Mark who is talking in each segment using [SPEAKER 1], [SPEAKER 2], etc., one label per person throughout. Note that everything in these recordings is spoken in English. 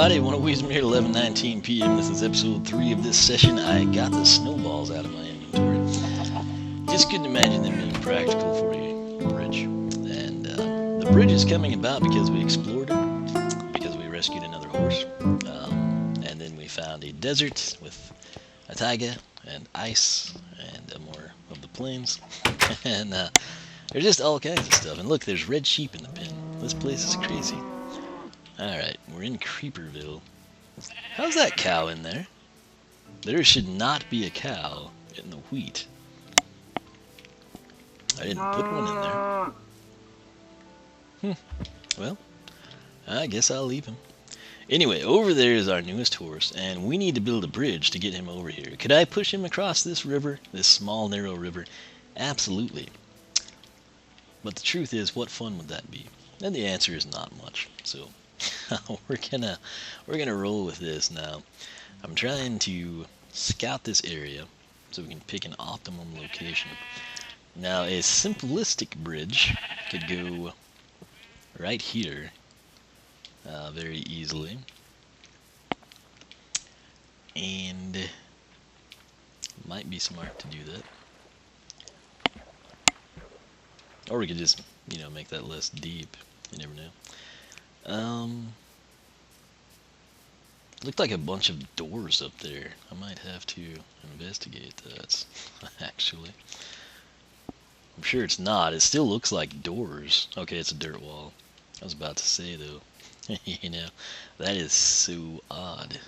[SPEAKER 1] everybody, Weezer 11:19 p.m. This is episode 3 of this session. I got the snowballs out of my inventory. Just couldn't imagine them being practical for a bridge. And the bridge is coming about because we explored it, because we rescued another horse, and then we found a desert with a taiga and ice and more of the plains. And there's just all kinds of stuff. And look, there's red sheep in the pen. This place is crazy. Alright, we're in Creeperville. How's that cow in there? There should not be a cow in the wheat. I didn't put one in there. Well, I guess I'll leave him. Anyway, over there is our newest horse, and we need to build a bridge to get him over here. Could I push him across this river, this small, narrow river? Absolutely. But the truth is, what fun would that be? And the answer is not much. So we're gonna roll with this now. I'm trying to scout this area so we can pick an optimum location. Now, a simplistic bridge could go right here very easily, and it might be smart to do that. Or we could just, make that less deep. You never know. Looked like a bunch of doors up there. I might have to investigate that, actually. I'm sure it's not. It still looks like doors. Okay, it's a dirt wall. I was about to say, though. That is so odd.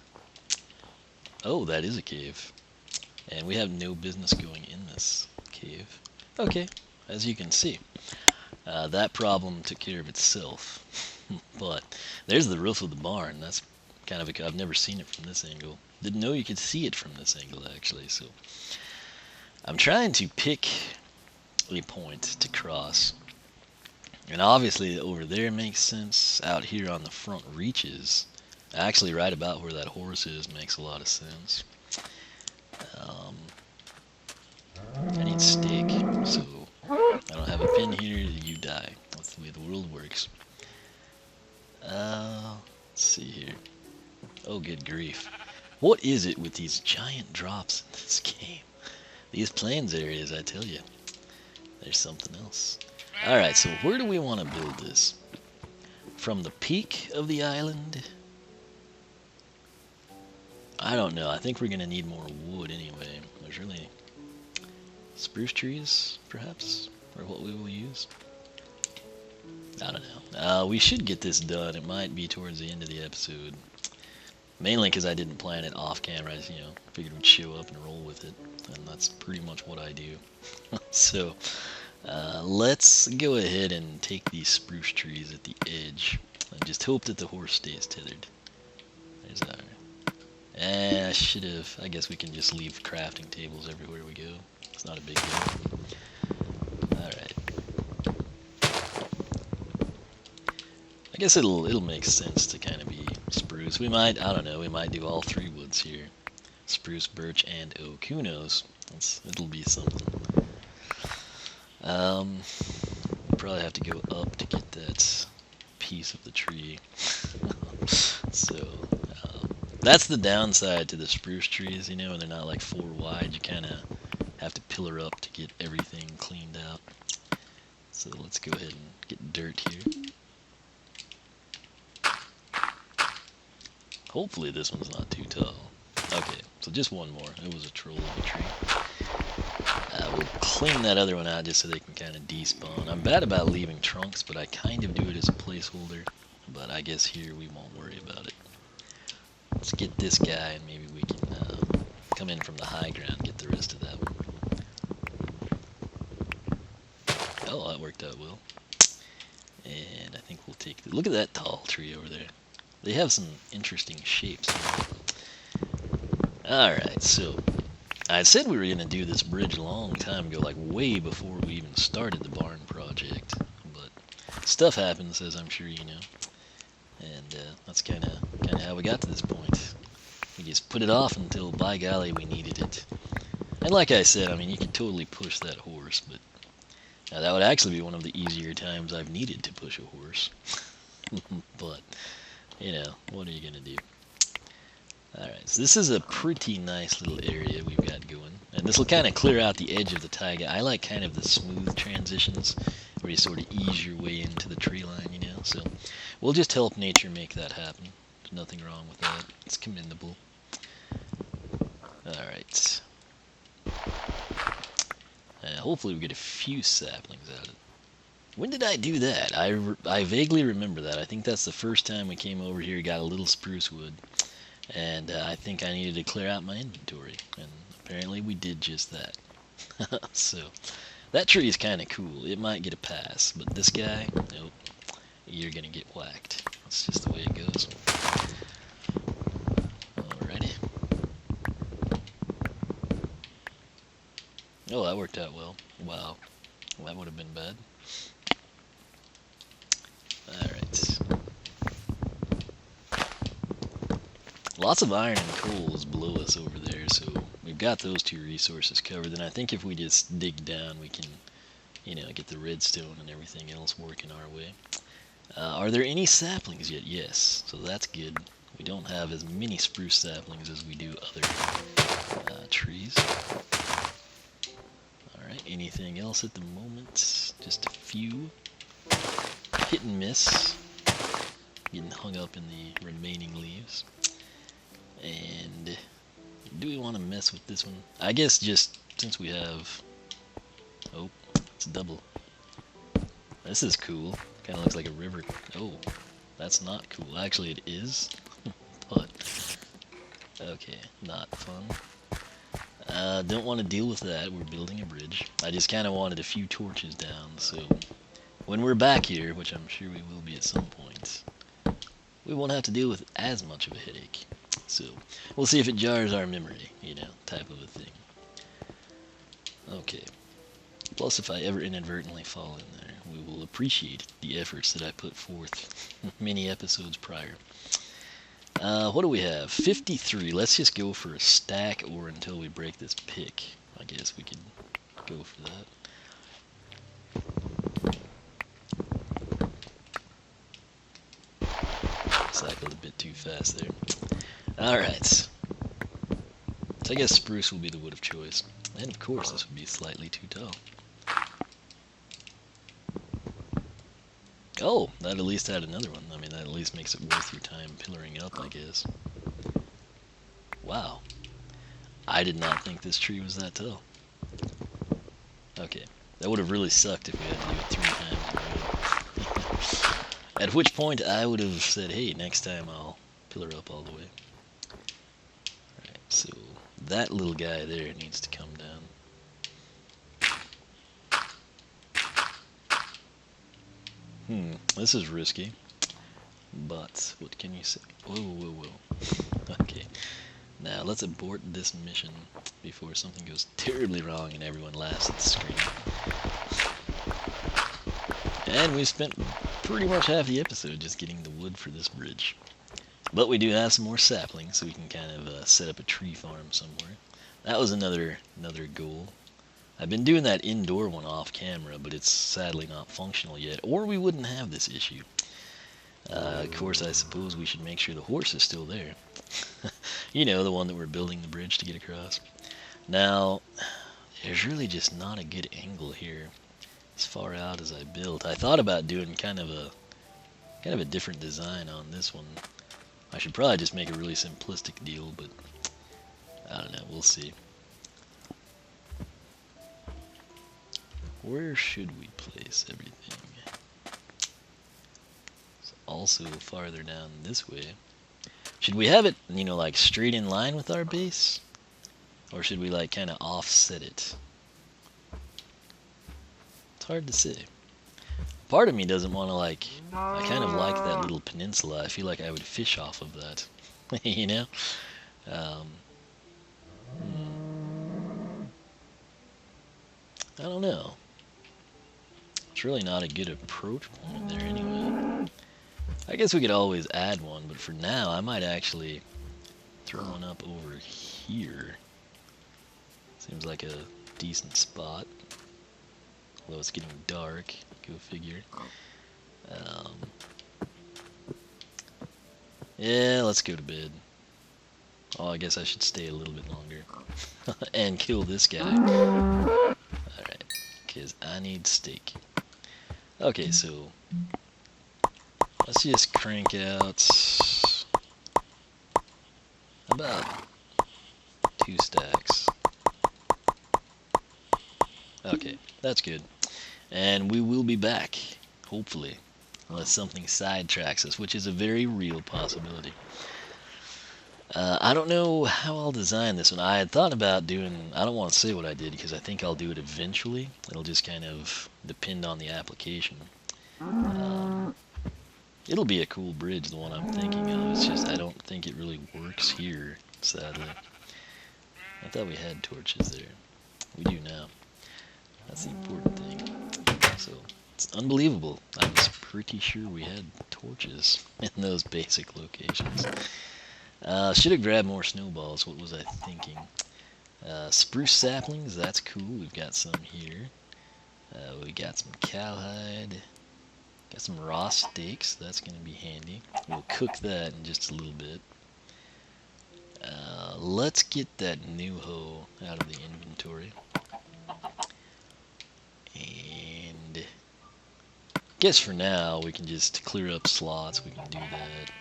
[SPEAKER 1] Oh, that is a cave. And we have no business going in this cave. Okay, as you can see. That problem took care of itself. But there's the roof of the barn. That's kind of I've never seen it from this angle. Didn't know you could see it from this angle, actually. So I'm trying to pick a point to cross. And obviously over there makes sense. Out here on the front reaches, actually right about where that horse is, makes a lot of sense. I need steak, so I don't have a pin here, you die. That's the way the world works. Let's see here. Oh, good grief. What is it with these giant drops in this game? These plains areas, I tell you. There's something else. Alright, so where do we want to build this? From the peak of the island? I don't know. I think we're going to need more wood anyway. There's really spruce trees, perhaps, or what we will use. I don't know. We should get this done. It might be towards the end of the episode. Mainly because I didn't plan it off camera. I figured we'd show up and roll with it. And that's pretty much what I do. So, let's go ahead and take these spruce trees at the edge. And just hope that the horse stays tethered. There's our... I guess we can just leave crafting tables everywhere we go. It's not a big deal. Alright. I guess it'll make sense to kind of be spruce. We might do all three woods here. Spruce, birch, and oak. Who knows? It'll be something. Probably have to go up to get that piece of the tree. So, that's the downside to the spruce trees, and they're not like 4 wide. You kind of have to pillar up to get everything cleaned out. So let's go ahead and get dirt here. Hopefully this one's not too tall. Okay, so just one more. It was a troll of a tree. We'll clean that other one out just so they can kind of despawn. I'm bad about leaving trunks, but I kind of do it as a placeholder. But I guess here we won't worry about it. Let's get this guy, and maybe we can come in from the high ground and get the rest of that one. Oh, that worked out well. And I think we'll take... Look at that tall tree over there. They have some interesting shapes. Alright, so... I said we were going to do this bridge a long time ago, like way before we even started the barn project. But stuff happens, as I'm sure you know. And that's kind of how we got to this point. We just put it off until, by golly, we needed it. And like I said, you could totally push that horse, but that would actually be one of the easier times I've needed to push a horse. But you know, what are you gonna do? Alright, so this is a pretty nice little area we've got going. And this will kind of clear out the edge of the taiga. I like kind of the smooth transitions where you sort of ease your way into the tree line, you know. So we'll just help nature make that happen. There's nothing wrong with that. It's commendable. Alright. Hopefully we get a few saplings out of it. When did I do that? I vaguely remember that. I think that's the first time we came over here, got a little spruce wood. And I think I needed to clear out my inventory, and apparently we did just that. So, that tree is kind of cool. It might get a pass, but this guy, nope, you're gonna get whacked. That's just the way it goes. Alrighty. Oh, that worked out well. Wow. Well, that would have been bad. Alright. Lots of iron and coal is below us over there, so we've got those two resources covered. And I think if we just dig down, we can, you know, get the redstone and everything else working our way. Are there any saplings yet? Yes, so that's good. We don't have as many spruce saplings as we do other trees. Alright, anything else at the moment? Just a few. Hit and miss. Getting hung up in the remaining leaves. And do we want to mess with this one? I guess just since we have... Oh, it's double. This is cool. Kind of looks like a river. Oh, that's not cool. Actually, it is. But, okay, not fun. Don't want to deal with that. We're building a bridge. I just kind of wanted a few torches down, so when we're back here, which I'm sure we will be at some point, we won't have to deal with as much of a headache. So, we'll see if it jars our memory, you know, type of a thing. Okay. Plus, if I ever inadvertently fall in there, we will appreciate the efforts that I put forth many episodes prior. What do we have? 53. Let's just go for a stack or until we break this pick. I guess we could go for that. Cycled a bit too fast there. Alright. So I guess spruce will be the wood of choice. And of course this would be slightly too tall. Oh, that at least had another one. I mean, that at least makes it worth your time pillaring up, I guess. Wow. I did not think this tree was that tall. Okay. That would have really sucked if we had to do it 3 times in a row. At which point I would have said, hey, next time I'll pillar up all the way. Alright, so that little guy there needs to come down. This is risky, but what can you say? Whoa, whoa, whoa. Okay, now let's abort this mission before something goes terribly wrong and everyone laughs at the screen. And we spent pretty much half the episode just getting the wood for this bridge. But we do have some more saplings, so we can kind of set up a tree farm somewhere. That was another goal. I've been doing that indoor one off camera, but it's sadly not functional yet, or we wouldn't have this issue. Of course, I suppose we should make sure the horse is still there. You know, the one that we're building the bridge to get across. Now, there's really just not a good angle here as far out as I built. I thought about doing kind of a different design on this one. I should probably just make a really simplistic deal, but I don't know, we'll see. Where should we place everything? It's also farther down this way. Should we have it, you know, like straight in line with our base? Or should we like kind of offset it? It's hard to say. Part of me doesn't want to like, I kind of like that little peninsula. I feel like I would fish off of that, you know? I don't know. It's really not a good approach point there anyway. I guess we could always add one, but for now I might actually throw one up over here. Seems like a decent spot. Although it's getting dark, go figure. Yeah, let's go to bed. Oh, I guess I should stay a little bit longer. And kill this guy. Alright, because I need steak. Okay, so let's just crank out about 2 stacks. Okay, that's good. And we will be back, hopefully, unless something sidetracks us, which is a very real possibility. I don't know how I'll design this one. I had thought about doing, I don't want to say what I did because I think I'll do it eventually. It'll just kind of depend on the application. It'll be a cool bridge, the one I'm thinking of. It's just I don't think it really works here, sadly. I thought we had torches there. We do now. That's the important thing. So, it's unbelievable. I was pretty sure we had torches in those basic locations. Should have grabbed more snowballs. What was I thinking? Spruce saplings, that's cool. We've got some here. We got some cowhide. Got some raw steaks. That's going to be handy. We'll cook that in just a little bit. Let's get that new hoe out of the inventory. And I guess for now we can just clear up slots. We can do that.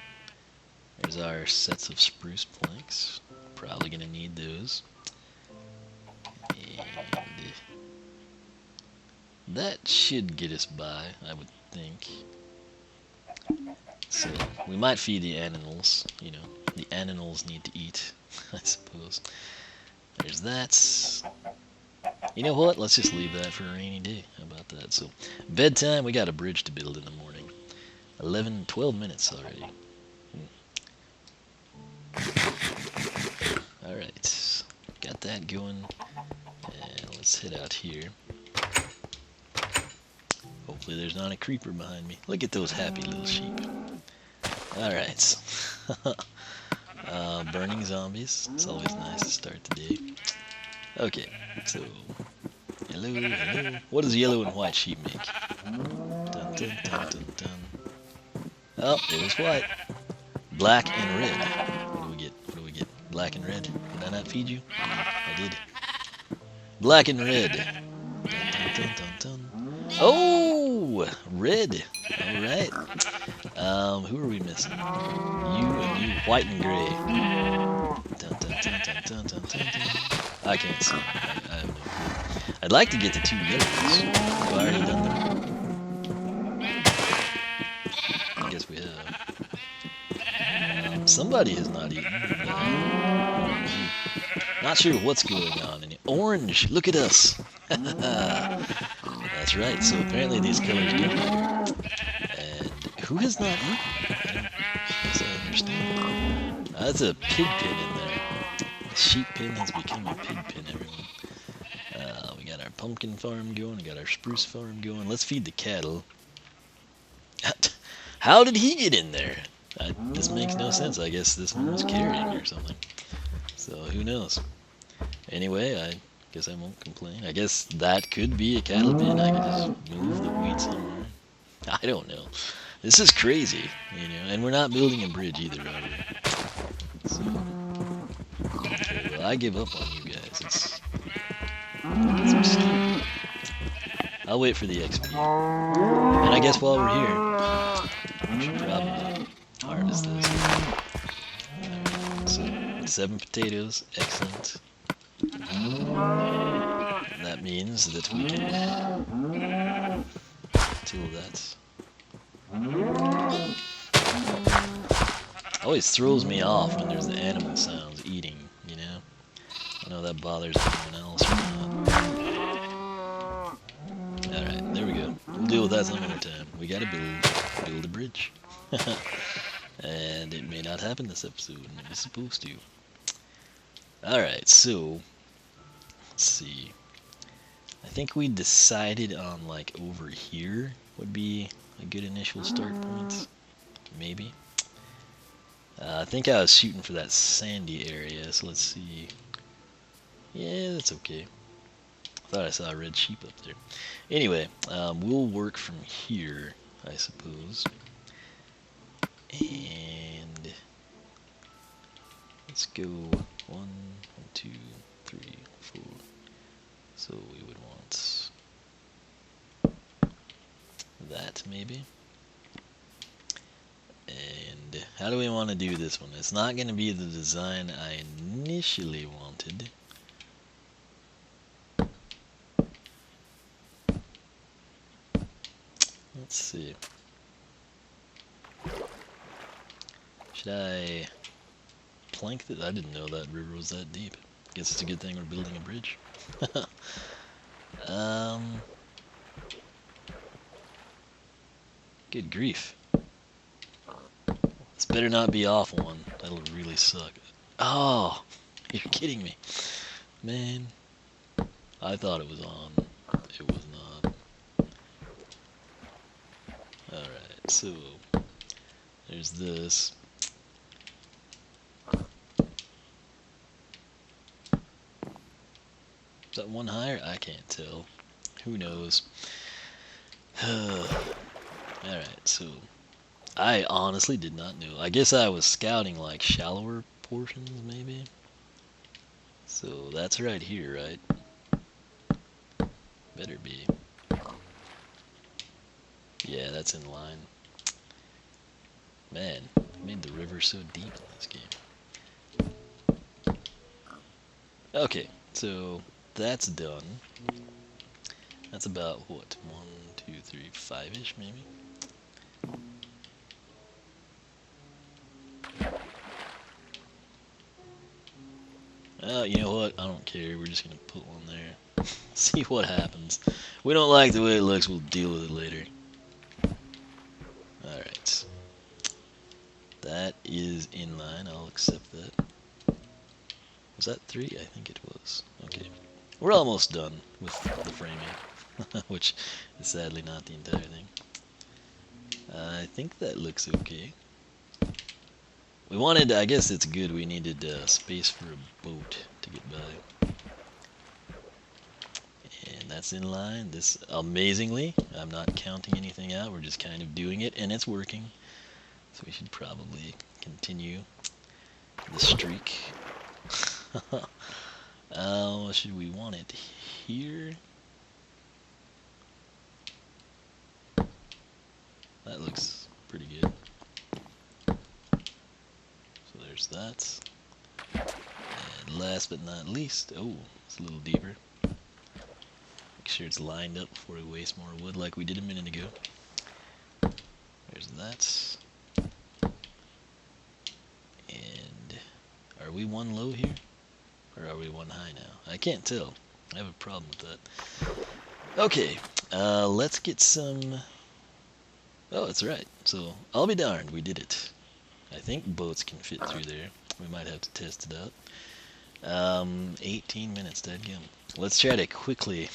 [SPEAKER 1] There's our sets of spruce planks. Probably going to need those. And that should get us by, I would think. So we might feed the animals, you know. The animals need to eat, I suppose. There's that. You know what? Let's just leave that for a rainy day. How about that? So, bedtime, we got a bridge to build in the morning. 12 minutes already. Alright, got that going. And let's head out here. Hopefully there's not a creeper behind me. Look at those happy little sheep. Alright. Burning zombies. It's always nice to start the day. Okay, so hello, hello. What does yellow and white sheep make? Dun, dun, dun, dun, dun. Oh, it was white. Black and red. What do we get? What do we get? Black and red. Did I not feed you? I did. Black and red. Dun, dun, dun, dun, dun. Oh, red. All right. Who are we missing? You and you, white and gray. Dun, dun, dun, dun, dun, dun, dun, dun. I can't see. I have no clue. I'd like to get the 2 yellows. Have I already done them? I guess we have. Somebody has not eaten. Not sure what's going on. Orange, look at us. That's right. So apparently these colors do matter. And who has not eaten? I guess I understand. That's a pig pin in there. The sheep pin has become a pig pin, everyone. We got our pumpkin farm going. We got our spruce farm going. Let's feed the cattle. How did he get in there? This makes no sense. I guess this one was carrying or something. So who knows? Anyway, I guess I won't complain. I guess that could be a cattle pen. I could just move the wheat somewhere. I don't know. This is crazy, you know. And we're not building a bridge either, are we? So, okay, well, I give up on you guys. It's stupid. I'll wait for the XP. And I guess while we're here, we should probably harvest this. Right, so, 7 potatoes. Excellent. That means that we can till that. Always throws me off when there's the animal sounds eating, you know? I know that bothers anyone else or not. Alright, there we go. We'll deal with that some other time. We gotta build a bridge. And it may not happen this episode, and it was supposed to. Alright, so let's see. I think we decided on like over here would be a good initial start point. Maybe. I think I was shooting for that sandy area, so let's see. Yeah, that's okay. I thought I saw a red sheep up there. Anyway, we'll work from here, I suppose. And let's go 1, 2, 3, 4. So we would want that maybe. And how do we want to do this one? It's not going to be the design I initially wanted. Let's see. Should I plank this? I didn't know that river was that deep. Guess it's a good thing we're building a bridge. Good grief. This better not be off one. That'll really suck. Oh, you're kidding me. Man, I thought it was on. It was not. Alright, so there's this. Is that one higher? I can't tell. Who knows? Alright, so I honestly did not know. I guess I was scouting like shallower portions maybe. So that's right here, right? Better be. Yeah, that's in line. Man, I made the river so deep in this game. Okay, so that's done. That's about what? 1, 2, 3, 5-ish maybe? You know what? I don't care. We're just gonna put one there. See what happens. We don't like the way it looks, we'll deal with it later. Alright. That is in line. I'll accept that. Was that 3? I think it was. Okay. We're almost done with the framing, which is sadly not the entire thing. I think that looks okay. We wanted, I guess it's good, we needed space for a boat to get by. And that's in line. This, amazingly, I'm not counting anything out, we're just kind of doing it, and it's working. So we should probably continue the streak. Should we want it here? That looks pretty good. So there's that. And last but not least, oh, it's a little deeper. Make sure it's lined up before we waste more wood like we did a minute ago. There's that. And are we one low here? Or are we one high now? I can't tell. I have a problem with that. Okay, let's get some... Oh, that's right. So, I'll be darned, we did it. I think boats can fit through there. We might have to test it out. 18 minutes, dadgum. Let's try to quickly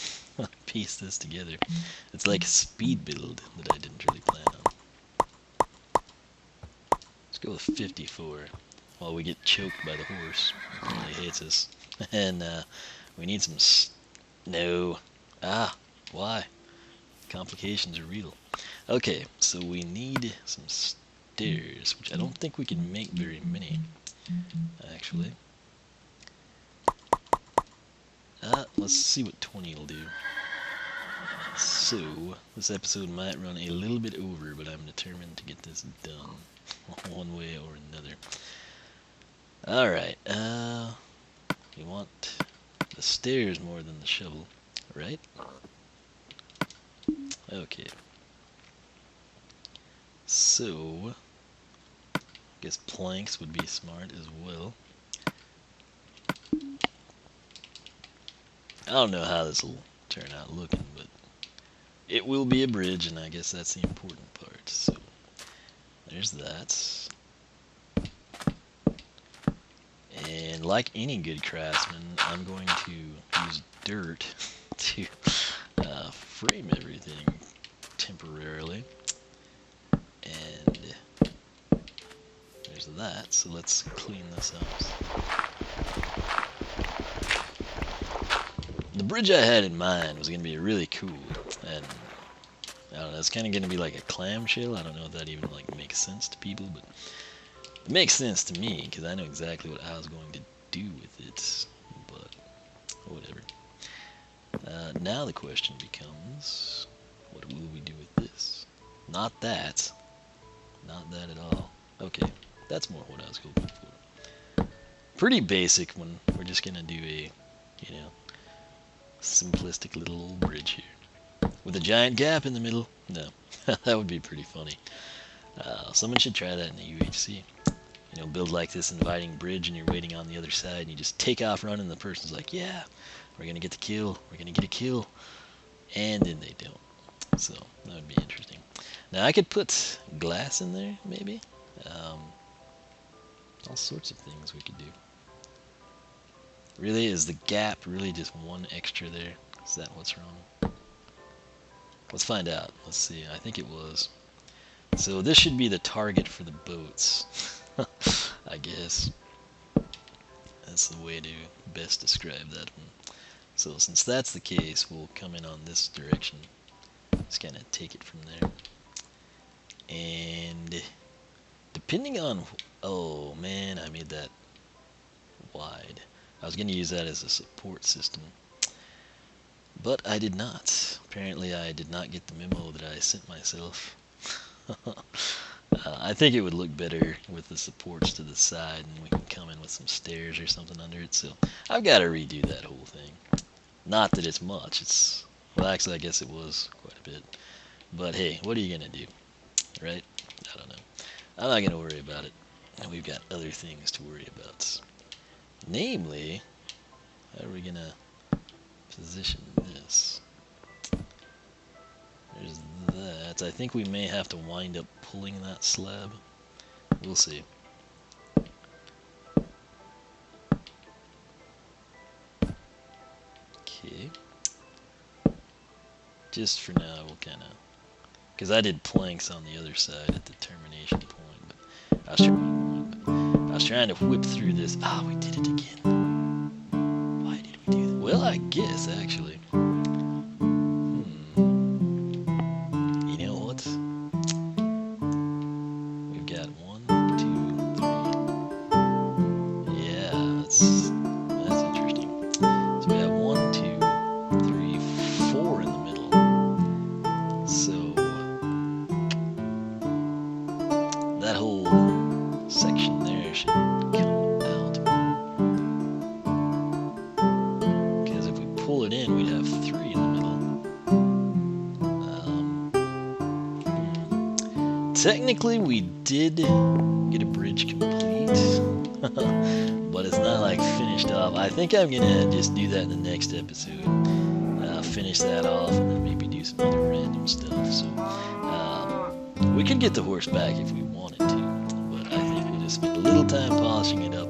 [SPEAKER 1] piece this together. It's like a speed build that I didn't really plan on. Let's go with 54 while we get choked by the horse. He really hates us. And we need some no. Why? Complications are real. Okay, so we need some stairs, which I don't think we can make very many, actually. Let's see what 20 will do. So, this episode might run a little bit over, but I'm determined to get this done, one way or another. Alright, we want the stairs more than the shovel, right? Okay. So, I guess planks would be smart as well. I don't know how this will turn out looking, but it will be a bridge, and I guess that's the important part. So, there's that. And like any good craftsman, I'm going to use dirt to frame everything temporarily. And there's that, so let's clean this up. The bridge I had in mind was going to be really cool, and I don't know, it's kind of going to be like a clamshell. I don't know if that even like makes sense to people, but it makes sense to me because I know exactly what I was going to do with it, but whatever. Now the question becomes, what will we do with this? Not that. Not that at all. Okay, that's more what I was hoping for. Pretty basic one. We're just going to do a, you know, simplistic little old bridge here. With a giant gap in the middle? No. That would be pretty funny. Someone should try that in the UHC. You know, build like this inviting bridge and you're waiting on the other side and you just take off running and the person's like, yeah, we're going to get the kill. We're going to get a kill. And then they don't. So, that would be interesting. Now, I could put glass in there, maybe. All sorts of things we could do. Really, is the gap really just one extra there? Is that what's wrong? Let's find out. Let's see. I think it was. So this should be the target for the boats. I guess. That's the way to best describe that one. So since that's the case, we'll come in on this direction. Just kind of take it from there. And depending on... Oh, man, I made that wide. I was going to use that as a support system. But I did not. Apparently I did not get the memo that I sent myself. I think it would look better with the supports to the side, and we can come in with some stairs or something under it. So I've got to redo that whole thing. Not that it's much. It's... Well, actually, I guess it was quite a bit. But hey, what are you going to do? Right? I don't know. I'm not going to worry about it. And we've got other things to worry about. Namely, how are we going to position this? There's that. I think we may have to wind up pulling that slab. We'll see. Okay. Just for now, we'll kind of... Because I did planks on the other side at the termination point, but I was trying to whip through this. Ah, we did it again. Why did we do that? Well, I guess, actually. You know what? We've got 1, 2, 3. Yeah, that's interesting. So we have 1, 2, 3, 4 in the middle. So that whole section there should come out. Because if we pull it in, we'd have 3 in the middle. Technically, we did get a bridge complete, but it's not like finished off. I think I'm gonna just do that in the next episode. Finish that off and then maybe do some other random stuff. So we could get the horse back if we wanted to, but I think we'll just spend a little time polishing it up.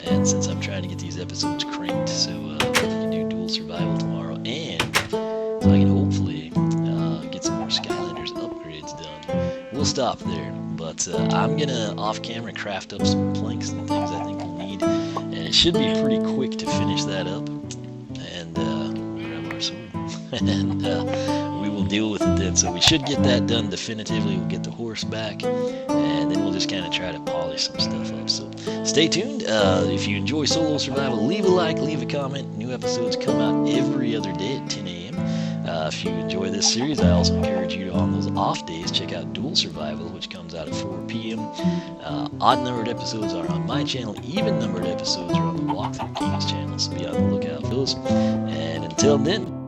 [SPEAKER 1] And since I'm trying to get these episodes cranked, so we can do dual survival tomorrow, and so I can hopefully get some more Skylanders upgrades done. We'll stop there, but I'm gonna off camera craft up some planks and things I think we'll need, and it should be pretty quick to finish that up. And grab our sword. And we will deal with it then. So we should get that done definitively. We'll get the horse back, and then we'll just kind of try to polish some stuff up. So stay tuned. If you enjoy solo survival, leave a like, leave a comment. New episodes come out every other day at 10 a.m. If you enjoy this series, I also encourage you to, on those off days, check out Dual Survival, which comes out at 4 p.m. Odd-numbered episodes are on my channel. Even-numbered episodes are on the Walkthrough Kings channel, so be on the lookout for those. And until then,